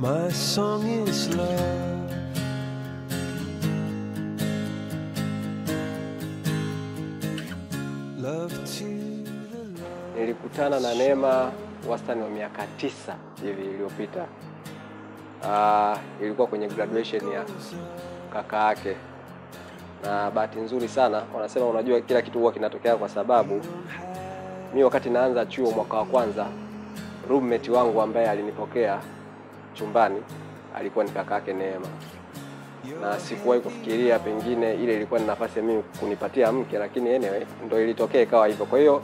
My song is love. Love to the love. Nilikutana na Neema wastani wa miaka 9 hivi iliyopita. Ilikuwa kwenye graduation ya kaka yake. Na bahati nzuri sana, wanasema unajua kila kitu huwa kinatokea kwa sababu. Mimi wakati naanza chuo mwaka wa kwanza, roommate wangu ambaye alinipokea chumbani alikuwa ni kaka yake Neema. Na sikuwahi kufikiria pengine ile ilikuwa ni nafasi ya mimi kunipatia mke, lakini anyway ndio ilitokea ikawa hivyo. Kwa hiyo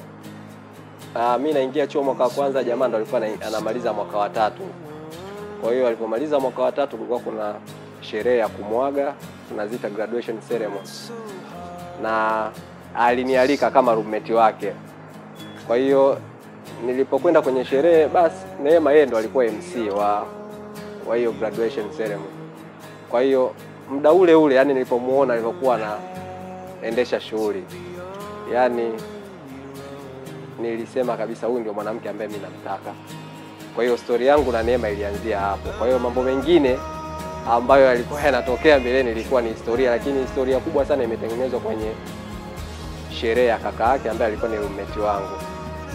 mimi naingia chuo mwaka wa kwanza, jamaa ndo alikuwa anamaliza mwaka wa 3. Kwa hiyo alipomaliza mwaka wa 3 kulikuwa kuna sherehe ya kumwaga, tunaziita graduation ceremony. Na alinialika kama roommate wake. Kwa hiyo nilipokwenda kwenye sherehe, basi Neema yeye ndo alikuwa MC wa hiyo graduation ceremony. Kwa hiyo muda ule yani nilipomuona alivyokuwa anaendesha shughuli, yani nilisema kabisa huyu ndio mwanamke ambaye mimi namtaka. Kwa hiyo story yangu na Neema ilianzia hapo. Kwa hiyo mambo mengine ambayo yalikuwa yanatokea mbeleni ilikuwa ni historia, lakini historia kubwa sana imetengenezwa kwenye sherehe ya kaka yake ambaye alikuwa ni roommate wangu,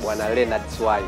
Bwana Leonard Swai.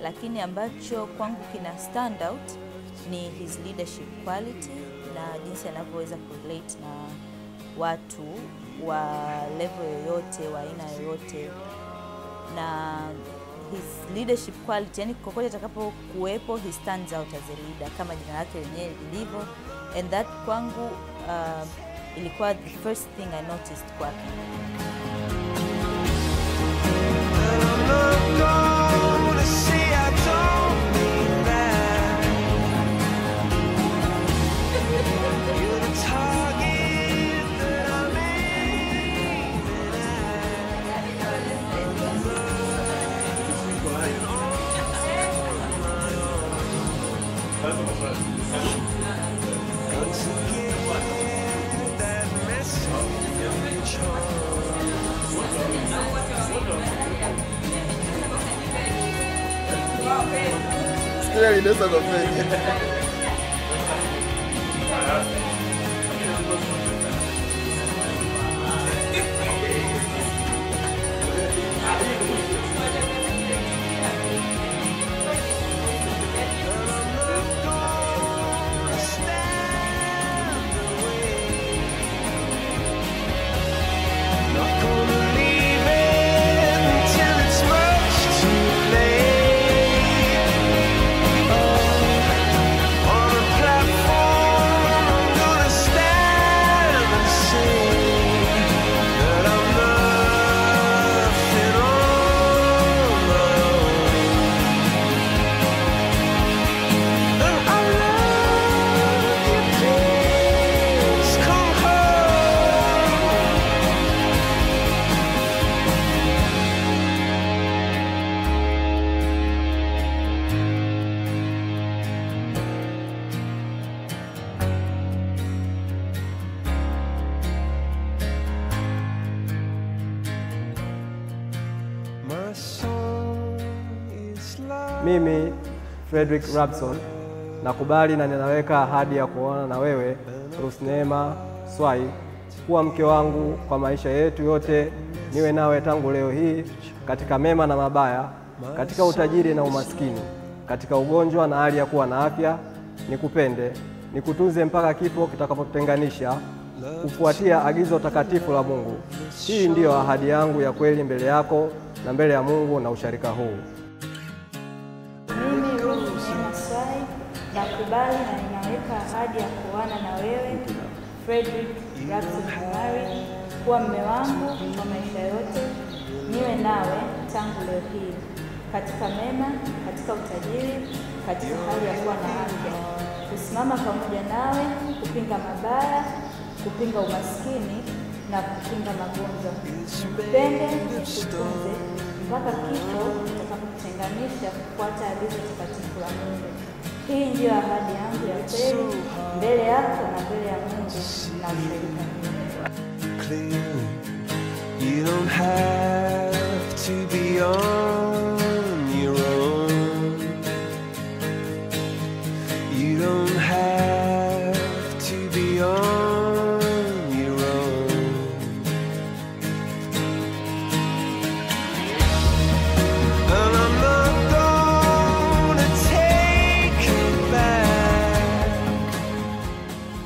Lakini ambacho kwangu kina stand out ni his leadership quality na jinsi anavyoweza kurelate na watu wa level yoyote, wa aina yoyote. Na his leadership quality, yani kokote atakapo kuwepo, he stands out as a leader kama jina lake lenyewe lilivyo. And that kwangu ilikuwa the first thing I noticed kwake. Ele nessa conferência. Mimi Frederick Rabson nakubali na ninaweka ahadi ya kuoana na wewe Neema Swai kuwa mke wangu kwa maisha yetu yote, niwe nawe tangu leo hii katika mema na mabaya, katika utajiri na umaskini, katika ugonjwa na hali ya kuwa na afya, nikupende, nikutunze mpaka kifo kitakapotutenganisha, kufuatia agizo takatifu la Mungu. Hii ndiyo ahadi yangu ya kweli mbele yako na mbele ya Mungu na usharika huu. Mimi Neema Swai nakubali na ninaweka ahadi ya kuoana na wewe Fredrick Rabson Kimari, kuwa mume wangu kwa maisha yote, niwe nawe tangu leo hii, katika mema, katika utajiri, katika hali ya kuwa na afya, kusimama pamoja nawe, kupinga mabaya, kupinga umaskini na kupinga magonjwa. Nikupende, nikutunze mpaka kifo kitakapotutenganisha kufuata agizo takatifu la Mungu. Hii ndiyo ahadi yangu ya kweli mbele yako na mbele ya Mungu na ushirika clearly. You don't have to be on your own. You don't have to be on your own. And I'm not gonna take you back.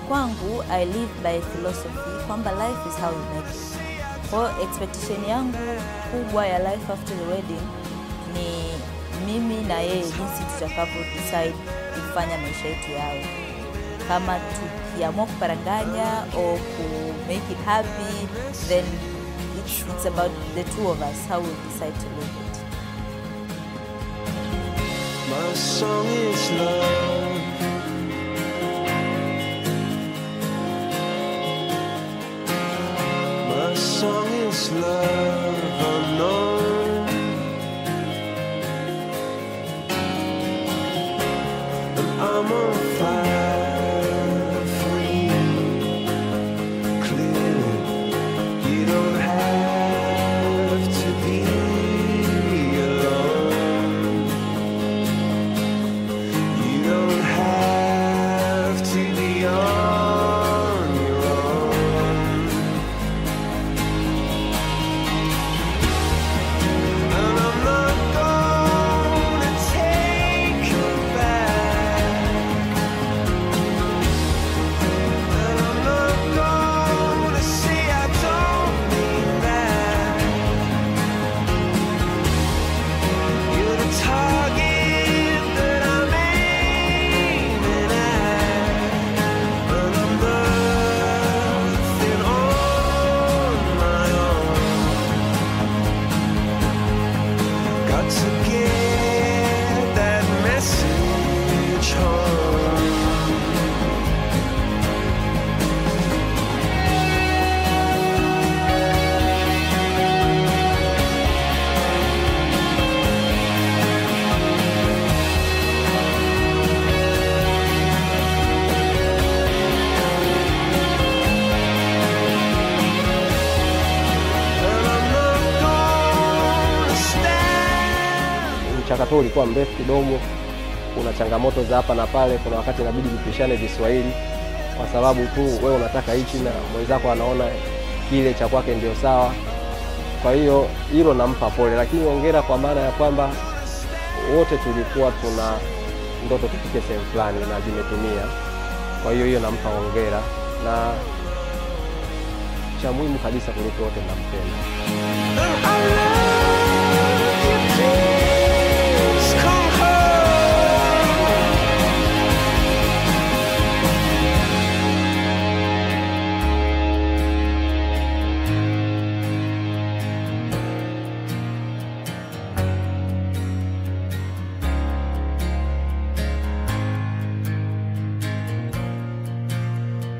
Kwangu, I live by philosophy kwamba life is how you make it. Kwa expectation yangu kubwa ya life after the wedding ni mimi na yeye jinsi tutakavyo decide kufanya maisha yetu yawe. Kama tukiamua kuparanganya au ku make it happy, then it's about the two of us, how we decide to live it. My song is love. My song is love unknown. And I'm on fire for you. Clearly, you don't have to be alone. You don't have to be on your own. And I'm not gonna take you back. And I'm not gonna say I don't mean that. You're the target that I'm aiming at. And I'm nothing on my own. Got to get that message home. And I'm not gonna stand. Mchakato ulikuwa mrefu kidogo, kuna changamoto za hapa na pale, kuna wakati inabidi vipishane Kiswahili kwa sababu tu wewe unataka hichi na mwenzako anaona kile cha kwake ndio sawa. Kwa hiyo hilo nampa pole, lakini hongera kwa maana ya kwamba wote tulikuwa tuna ndoto tufike sehemu fulani na zimetimia. Kwa hiyo nampa hongera, na cha muhimu kabisa kuliko wote nampenda. I love you, please come home.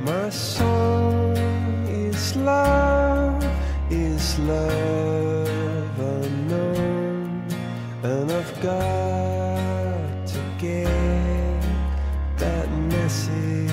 My song is love unknown. And I've got to get that message